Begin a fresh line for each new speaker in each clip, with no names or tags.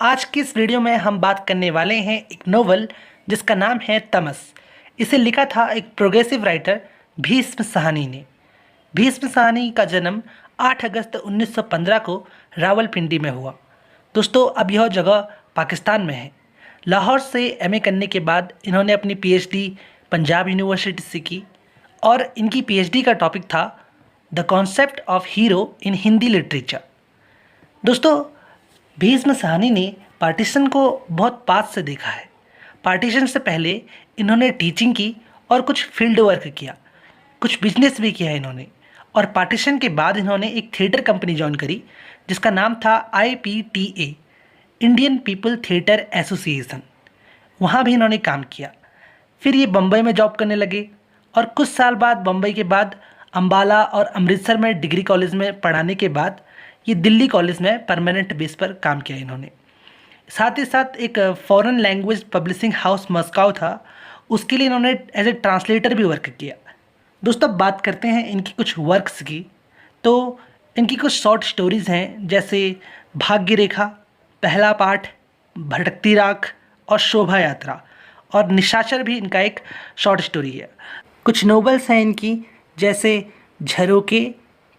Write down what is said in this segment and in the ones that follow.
आज की इस वीडियो में हम बात करने वाले हैं एक नोवेल जिसका नाम है तमस। इसे लिखा था एक प्रोग्रेसिव राइटर भीष्म साहनी ने। भीष्म साहनी का जन्म 8 अगस्त 1915 को रावलपिंडी में हुआ। दोस्तों, अब यह जगह पाकिस्तान में है। लाहौर से एमए करने के बाद इन्होंने अपनी पीएचडी पंजाब यूनिवर्सिटी से की और इनकी पीएचडी का टॉपिक था the concept of hero in Hindi literature. दोस्तों, भीष्म साहनी ने पार्टीशन को बहुत पास से देखा है। पार्टीशन से पहले इन्होंने टीचिंग की और कुछ फील्ड वर्क किया, कुछ बिजनेस भी किया इन्होंने। और पार्टीशन के बाद इन्होंने एक थिएटर कंपनी ज्वाइन करी जिसका नाम था IPTA, Indian people theatre association. वहाँ भी इन्होंने काम किया। फिर ये बम्बई में जॉब करने लगे और कुछ साल बाद बम्बई के बाद अम्बाला और अमृतसर में डिग्री कॉलेज में पढ़ाने के बाद ये दिल्ली कॉलेज में परमानेंट बेस पर काम किया इन्होंने। साथ ही साथ एक फॉरेन लैंग्वेज पब्लिशिंग हाउस मस्काओ था, उसके लिए इन्होंने एज ए ट्रांसलेटर भी वर्क किया। दोस्तों, अब बात करते हैं इनकी कुछ वर्क्स की। तो इनकी कुछ शॉर्ट स्टोरीज़ हैं, जैसे भाग्य रेखा, पहला पाठ, भटकती राख और शोभा यात्रा, और निशाचर भी इनका एक शॉर्ट स्टोरी है। कुछ नोवेल्स हैं इनकी, जैसे झरोके,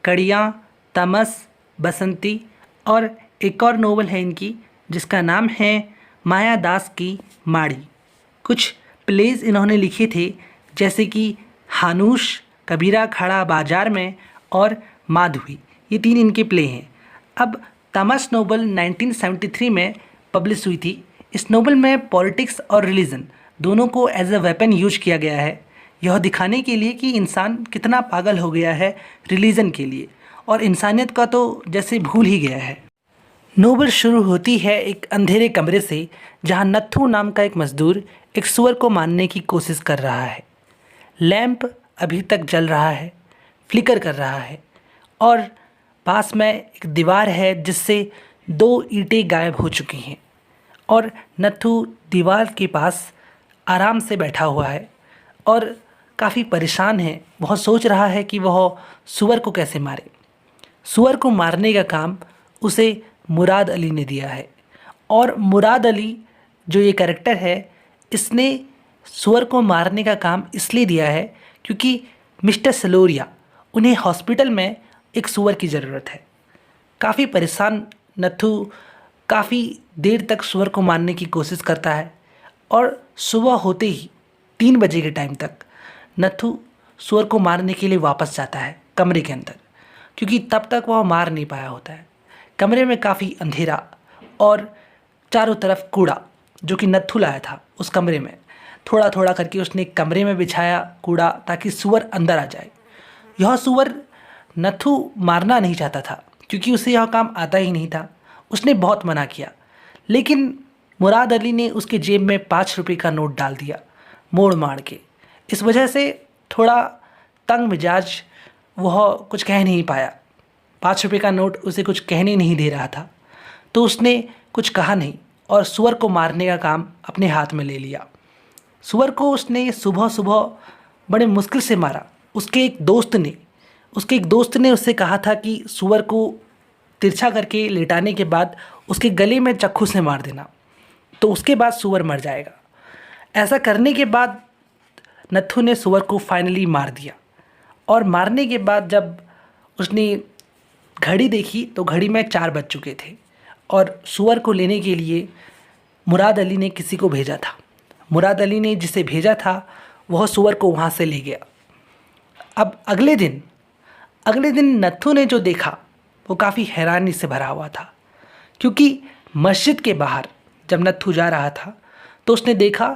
कड़ियाँ, तमस, बसंती, और एक और नोवेल है इनकी जिसका नाम है माया दास की माड़ी। कुछ प्लेज इन्होंने लिखे थे, जैसे कि हानूश, कबीरा खड़ा बाजार में और माधवी। ये 3 इनके प्ले हैं। अब तमस नोवेल 1973 में पब्लिश हुई थी। इस नोवेल में पॉलिटिक्स और रिलीजन दोनों को एज अ वेपन यूज किया गया है, यह दिखाने के लिए कि इंसान कितना पागल हो गया है रिलीजन के लिए, और इंसानियत का तो जैसे भूल ही गया है। नोवेल शुरू होती है एक अंधेरे कमरे से, जहां नत्थू नाम का एक मजदूर एक सुअर को मारने की कोशिश कर रहा है। लैंप अभी तक जल रहा है, फ्लिकर कर रहा है, और पास में एक दीवार है जिससे 2 ईंटें गायब हो चुकी हैं। और नत्थू दीवार के पास आराम से बैठा हुआ है और काफ़ी परेशान है। वह सोच रहा है कि वह सुअर को कैसे मारे। सुअर को मारने का काम उसे मुराद अली ने दिया है, और मुराद अली जो ये कैरेक्टर है, इसने सुअर को मारने का काम इसलिए दिया है क्योंकि मिस्टर सलोरिया, उन्हें हॉस्पिटल में एक सुअर की ज़रूरत है। काफ़ी परेशान नत्थू काफ़ी देर तक सुअर को मारने की कोशिश करता है, और सुबह होते ही 3 बजे के टाइम तक नत्थू सुअर को मारने के लिए वापस जाता है कमरे के अंदर, क्योंकि तब तक वह मार नहीं पाया होता है। कमरे में काफ़ी अंधेरा और चारों तरफ कूड़ा जो कि नत्थू लाया था उस कमरे में। थोड़ा थोड़ा करके उसने कमरे में बिछाया कूड़ा ताकि सुअर अंदर आ जाए। यह सुअर नत्थू मारना नहीं चाहता था क्योंकि उसे यह काम आता ही नहीं था। उसने बहुत मना किया, लेकिन मुराद अली ने उसके जेब में 5 रुपये का नोट डाल दिया मोड़ मार के। इस वजह से थोड़ा तंग मिजाज वह कुछ कह नहीं पाया। 5 रुपये का नोट उसे कुछ कहने नहीं दे रहा था, तो उसने कुछ कहा नहीं और सुअर को मारने का काम अपने हाथ में ले लिया। सुअर को उसने सुबह सुबह बड़े मुश्किल से मारा। उसके एक दोस्त ने उससे कहा था कि सुअर को तिरछा करके लेटाने के बाद उसके गले में चाकू से मार देना, तो उसके बाद सुअर मर जाएगा। ऐसा करने के बाद नत्थू ने सुअर को फाइनली मार दिया, और मारने के बाद जब उसने घड़ी देखी तो घड़ी में 4 बज चुके थे, और सुअर को लेने के लिए मुराद अली ने किसी को भेजा था। मुराद अली ने जिसे भेजा था वह सुअर को वहाँ से ले गया। अब अगले दिन नत्थू ने जो देखा वो काफ़ी हैरानी से भरा हुआ था, क्योंकि मस्जिद के बाहर जब नत्थू जा रहा था तो उसने देखा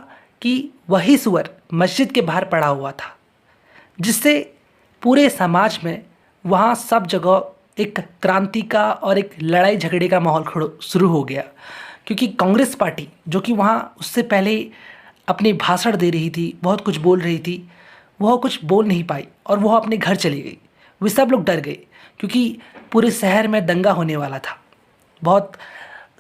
कि वही सुअर मस्जिद के बाहर पड़ा हुआ था, जिससे पूरे समाज में वहाँ सब जगह एक क्रांति का और एक लड़ाई झगड़े का माहौल शुरू हो गया। क्योंकि कांग्रेस पार्टी जो कि वहाँ उससे पहले अपने भाषण दे रही थी, बहुत कुछ बोल रही थी, वह कुछ बोल नहीं पाई और वह अपने घर चली गई। वे सब लोग डर गए क्योंकि पूरे शहर में दंगा होने वाला था। बहुत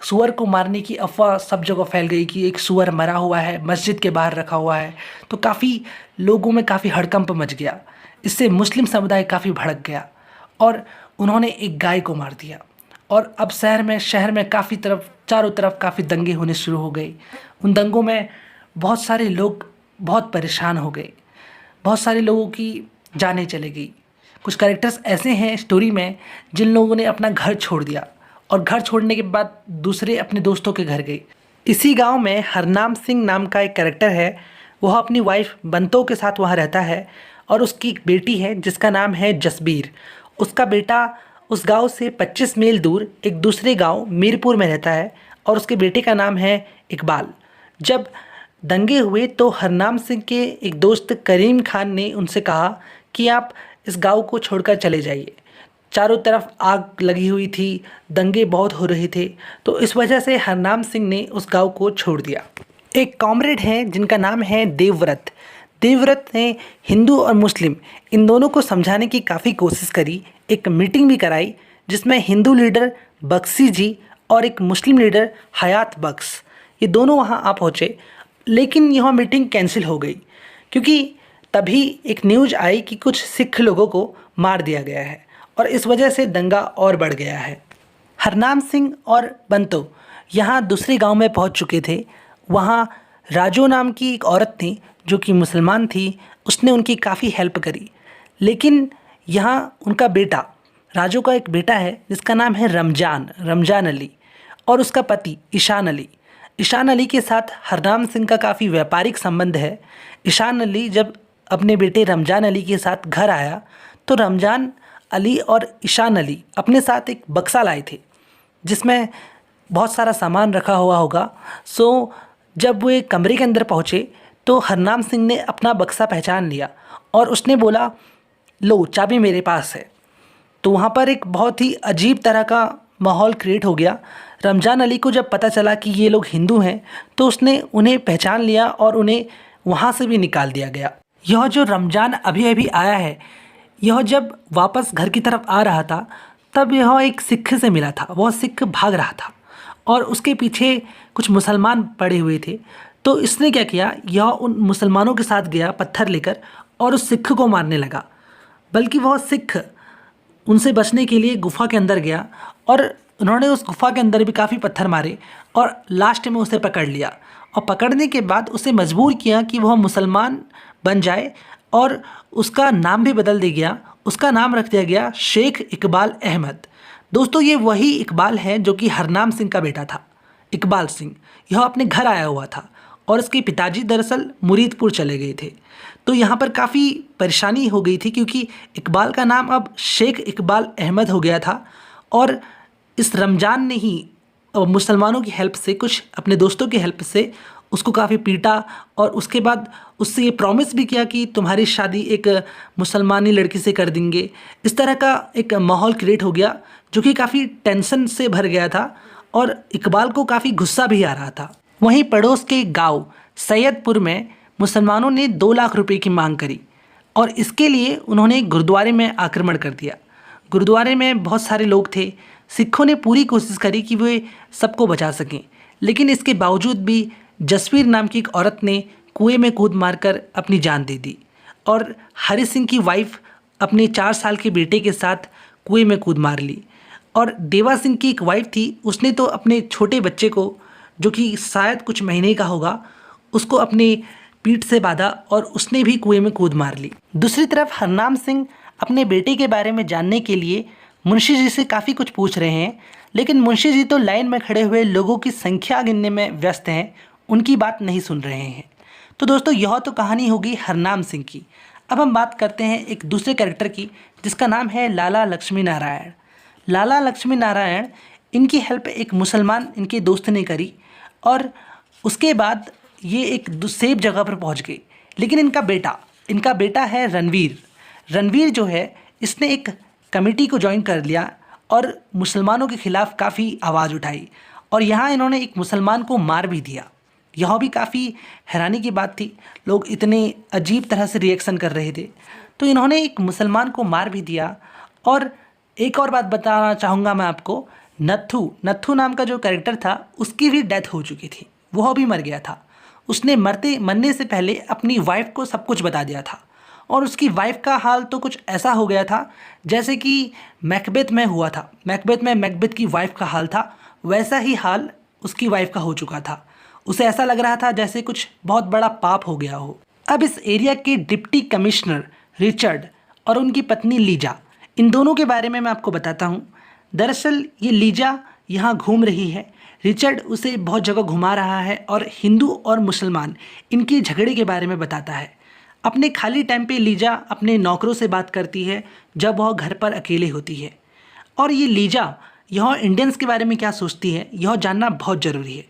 सुअर को मारने की अफवाह सब जगह फैल गई कि एक सुअर मरा हुआ है, मस्जिद के बाहर रखा हुआ है। तो काफ़ी लोगों में काफ़ी हड़कंप मच गया। इससे मुस्लिम समुदाय काफ़ी भड़क गया और उन्होंने एक गाय को मार दिया। और अब शहर में काफ़ी तरफ चारों तरफ काफ़ी दंगे होने शुरू हो गए। उन दंगों में बहुत सारे लोग बहुत परेशान हो गए, बहुत सारे लोगों की जानें चली गई। कुछ कैरेक्टर्स ऐसे हैं स्टोरी में जिन लोगों ने अपना घर छोड़ दिया और घर छोड़ने के बाद दूसरे अपने दोस्तों के घर गए। इसी गांव में हरनाम सिंह नाम का एक कैरेक्टर है। वह अपनी वाइफ बंतो के साथ वहाँ रहता है और उसकी एक बेटी है जिसका नाम है जसबीर। उसका बेटा उस गांव से 25 मील दूर एक दूसरे गांव मीरपुर में रहता है और उसके बेटे का नाम है इकबाल। जब दंगे हुए तो हरनाम सिंह के एक दोस्त करीम खान ने उनसे कहा कि आप इस गांव को छोड़कर चले जाइए। चारों तरफ आग लगी हुई थी, दंगे बहुत हो रहे थे, तो इस वजह से हरनाम सिंह ने उस गांव को छोड़ दिया। एक कॉमरेड हैं जिनका नाम है देवव्रत। देवव्रत ने हिंदू और मुस्लिम इन दोनों को समझाने की काफ़ी कोशिश करी। एक मीटिंग भी कराई जिसमें हिंदू लीडर बख्शी जी और एक मुस्लिम लीडर हयात बख्श ये दोनों वहाँ आ पहुँचे, लेकिन यह मीटिंग कैंसिल हो गई क्योंकि तभी एक न्यूज़ आई कि कुछ सिख लोगों को मार दिया गया है और इस वजह से दंगा और बढ़ गया है। हरनाम सिंह और बंतो यहाँ दूसरे गांव में पहुँच चुके थे। वहाँ राजू नाम की एक औरत थी जो कि मुसलमान थी, उसने उनकी काफ़ी हेल्प करी। लेकिन यहाँ उनका बेटा राजू का एक बेटा है जिसका नाम है रमजान अली और उसका पति ईशान अली के साथ हरनाम सिंह का काफ़ी व्यापारिक संबंध है। ईशान अली जब अपने बेटे रमजान अली के साथ घर आया तो रमजान अली और ईशान अली अपने साथ एक बक्सा लाए थे जिसमें बहुत सारा सामान रखा हुआ होगा। जब वो एक कमरे के अंदर पहुँचे तो हरनाम सिंह ने अपना बक्सा पहचान लिया और उसने बोला, लो चाबी मेरे पास है। तो वहाँ पर एक बहुत ही अजीब तरह का माहौल क्रिएट हो गया। रमजान अली को जब पता चला कि ये लोग हिंदू हैं तो उसने उन्हें पहचान लिया और उन्हें वहाँ से भी निकाल दिया गया। यह जो रमजान अभी अभी आया है, यह जब वापस घर की तरफ आ रहा था तब यह एक सिख से मिला था। वह सिख भाग रहा था और उसके पीछे कुछ मुसलमान पड़े हुए थे। तो इसने क्या किया, यह उन मुसलमानों के साथ गया पत्थर लेकर और उस सिख को मारने लगा। बल्कि वह सिख उनसे बचने के लिए गुफा के अंदर गया और उन्होंने उस गुफा के अंदर भी काफ़ी पत्थर मारे और लास्ट में उसे पकड़ लिया और पकड़ने के बाद उसे मजबूर किया कि वह मुसलमान बन जाए और उसका नाम भी बदल दिया गया। उसका नाम रख दिया गया शेख इकबाल अहमद। दोस्तों, ये वही इकबाल है जो कि हरनाम सिंह का बेटा था। इकबाल सिंह यह अपने घर आया हुआ था और इसके पिताजी दरअसल मुरीदपुर चले गए थे। तो यहाँ पर काफ़ी परेशानी हो गई थी क्योंकि इकबाल का नाम अब शेख इकबाल अहमद हो गया था और इस रमज़ान ने ही मुसलमानों की हेल्प से, कुछ अपने दोस्तों की हेल्प से उसको काफ़ी पीटा और उसके बाद उससे ये प्रॉमिस भी किया कि तुम्हारी शादी एक मुसलमानी लड़की से कर देंगे। इस तरह का एक माहौल क्रिएट हो गया जो कि काफ़ी टेंशन से भर गया था और इकबाल को काफ़ी गुस्सा भी आ रहा था। वहीं पड़ोस के गांव सैयदपुर में मुसलमानों ने 2 लाख रुपए की मांग करी और इसके लिए उन्होंने गुरुद्वारे में आक्रमण कर दिया। गुरुद्वारे में बहुत सारे लोग थे। सिखों ने पूरी कोशिश करी कि वे सबको बचा सकें, लेकिन इसके बावजूद भी जसवीर नाम की एक औरत ने कुएं में कूद मारकर अपनी जान दे दी और हरि सिंह की वाइफ अपने 4 साल के बेटे के साथ कुएं में कूद मार ली। और देवा सिंह की एक वाइफ थी, उसने तो अपने छोटे बच्चे को, जो कि शायद कुछ महीने का होगा, उसको अपने पीठ से बांधा और उसने भी कुएं में कूद मार ली। दूसरी तरफ हरनाम सिंह अपने बेटे के बारे में जानने के लिए मुंशी जी से काफ़ी कुछ पूछ रहे हैं, लेकिन मुंशी जी तो लाइन में खड़े हुए लोगों की संख्या गिनने में व्यस्त हैं, उनकी बात नहीं सुन रहे हैं। तो दोस्तों, यह तो कहानी होगी हरनाम सिंह की। अब हम बात करते हैं एक दूसरे कैरेक्टर की जिसका नाम है लाला लक्ष्मी नारायण। लाला लक्ष्मी नारायण, इनकी हेल्प एक मुसलमान इनके दोस्त ने करी और उसके बाद ये एक सेफ जगह पर पहुंच गए। लेकिन इनका बेटा है रणवीर जो है, इसने एक कमेटी को ज्वाइन कर लिया और मुसलमानों के खिलाफ काफ़ी आवाज़ उठाई और यहाँ इन्होंने एक मुसलमान को मार भी दिया। यह भी काफ़ी हैरानी की बात थी, लोग इतने अजीब तरह से रिएक्शन कर रहे थे। तो इन्होंने एक मुसलमान को मार भी दिया। और एक और बात बताना चाहूँगा मैं आपको, नत्थू नाम का जो कैरेक्टर था उसकी भी डेथ हो चुकी थी, वह भी मर गया था। उसने मरने से पहले अपनी वाइफ को सब कुछ बता दिया था और उसकी वाइफ का हाल तो कुछ ऐसा हो गया था जैसे कि मैकबेथ में हुआ था। मैकबेथ में मैकबेथ की वाइफ का हाल था, वैसा ही हाल उसकी वाइफ का हो चुका था। उसे ऐसा लग रहा था जैसे कुछ बहुत बड़ा पाप हो गया हो। अब इस एरिया के डिप्टी कमिश्नर रिचर्ड और उनकी पत्नी लीजा, इन दोनों के बारे में मैं आपको बताता हूँ। दरअसल ये लीजा यहाँ घूम रही है, रिचर्ड उसे बहुत जगह घुमा रहा है और हिंदू और मुसलमान इनके झगड़े के बारे में बताता है। अपने खाली टाइम पे लीजा अपने नौकरों से बात करती है जब वह घर पर अकेले होती है। और ये लीजा यह इंडियंस के बारे में क्या सोचती है यह जानना बहुत ज़रूरी है।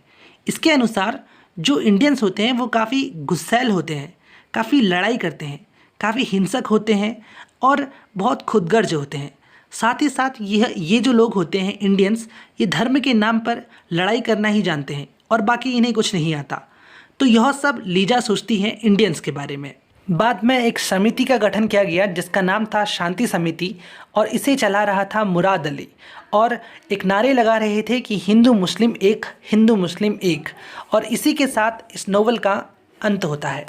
इसके अनुसार जो इंडियंस होते हैं वो काफ़ी गुस्सैल होते हैं, काफ़ी लड़ाई करते हैं, काफ़ी हिंसक होते हैं और बहुत खुदगर्ज होते हैं। साथ ही साथ ये जो लोग होते हैं इंडियंस, ये धर्म के नाम पर लड़ाई करना ही जानते हैं और बाकी इन्हें कुछ नहीं आता। तो यह सब लीजा सोचती है इंडियंस के बारे में। बाद में एक समिति का गठन किया गया जिसका नाम था शांति समिति, और इसे चला रहा था मुराद अली, और एक नारे लगा रहे थे कि हिंदू मुस्लिम एक, हिंदू मुस्लिम एक। और इसी के साथ इस नोवेल का अंत होता है।